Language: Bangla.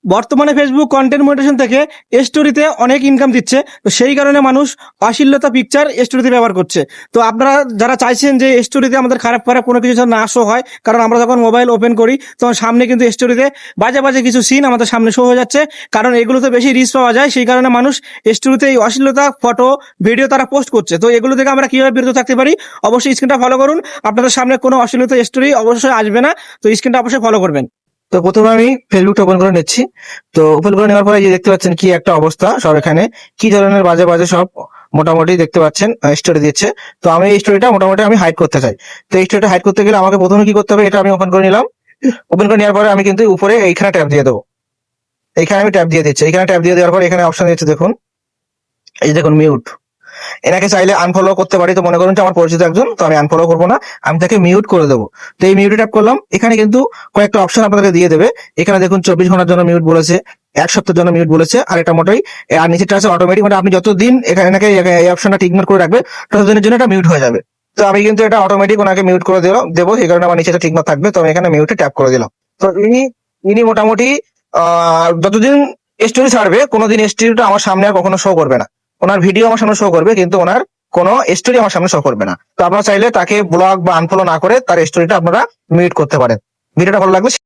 বর্তমানে ফেসবুক কন্টেন্ট মনিটাইজেশন থেকে স্টোরিতে অনেক ইনকাম দিচ্ছে। তো সেই কারণে মানুষ অশ্লীলতা পিকচার স্টোরিতে ব্যবহার করছে। তো আপনারা যারা চাইছেন যে স্টোরিতে আমাদের খারাপ খারাপ কোনো কিছু যেন না শো হয়, কারণ আমরা যখন মোবাইল ওপেন করি তখন সামনে কিন্তু স্টোরিতে বাজে বাজে কিছু সিন আমাদের সামনে শো হয়ে যাচ্ছে, কারণ এগুলোতে বেশি রিচ পাওয়া যায়। সেই কারণে মানুষ স্টোরিতে এই অশ্লীলতা ফটো ভিডিও তারা পোস্ট করছে। তো এগুলো থেকে আমরা কিভাবে বিরত থাকতে পারি? অবশ্যই স্ক্রিনটা ফলো করুন, আপনাদের সামনে কোনো অশ্লীলতা স্টোরি অবশ্যই আসবে না। তো স্ক্রিনটা অবশ্যই ফলো করবেন। তো প্রথমে আমি ফেসবুকটা ওপেন করে নিচ্ছি। তো ওপেন করে নেওয়ার পরে এই যে দেখতে পাচ্ছেন কি একটা অবস্থা, সব এখানে কি ধরনের বাজে বাজে সব মোটামুটি দেখতে পাচ্ছেন স্টোরি দিচ্ছে। তো আমি এই স্টোরিটা মোটামুটি আমি হাইড করতে চাই। তো এই স্টোরিটা হাইড করতে গেলে আমাকে প্রথমে কি করতে হবে, এটা আমি ওপেন করে নিলাম। ওপেন করে নেওয়ার পরে আমি কিন্তু উপরে এইখানে ট্যাপ দিয়ে দেবো। এইখানে আমি ট্যাপ দিয়ে দিচ্ছি। এখানে ট্যাপ দিয়ে দেওয়ার পরে এখানে অপশন দিচ্ছে দেখুন, এই যে দেখুন মিউট। এনাকে চাইলে আনফলো করতে পারি। তো মনে করুন যে আমার পরিচিত একজন, তো আমি আনফলো করবো না, আমি তাকে মিউট করে দেবো। তো এই মিউটে ট্যাপ করলাম। এখানে কিন্তু কয়েকটা অপশন আপনাদেরকে দিয়ে দেবে। এখানে দেখুন 24 ঘন্টার জন্য মিউট বলেছে, 1 সপ্তাহের জন্য মিউট বলেছে, আর এটা মোটাই। আর নিচেরটা আছে অটোমেটিক, মানে আপনি যতদিন এখানে এনাকে এই অপশনটা টিকমার্ক করে রাখবে ততদিনের জন্য এটা মিউট হয়ে যাবে। তো আমি কিন্তু এটা অটোমেটিক ওনাকে মিউট করে দেবো, এই কারণে আমার নিচেটা ঠিকমতো থাকবে। তো আমি এখানে মিউটে ট্যাপ করে দিলাম। তো ইনি মোটামুটি যতদিন স্টোরি ছাড়বে, কোনোদিন স্টোরিটা আমার সামনে আর কখনো শো করবে না। ওনার ভিডিও আমার সামনে শো করবে, কিন্তু ওনার কোনো স্টোরি আমার সামনে শো করবে না। তো আপনারা চাইলে তাকে ব্লক বা আনফলো না করে তার স্টোরিটা আপনারা মিউট করতে পারেন। ভিডিওটা ভালো লাগলে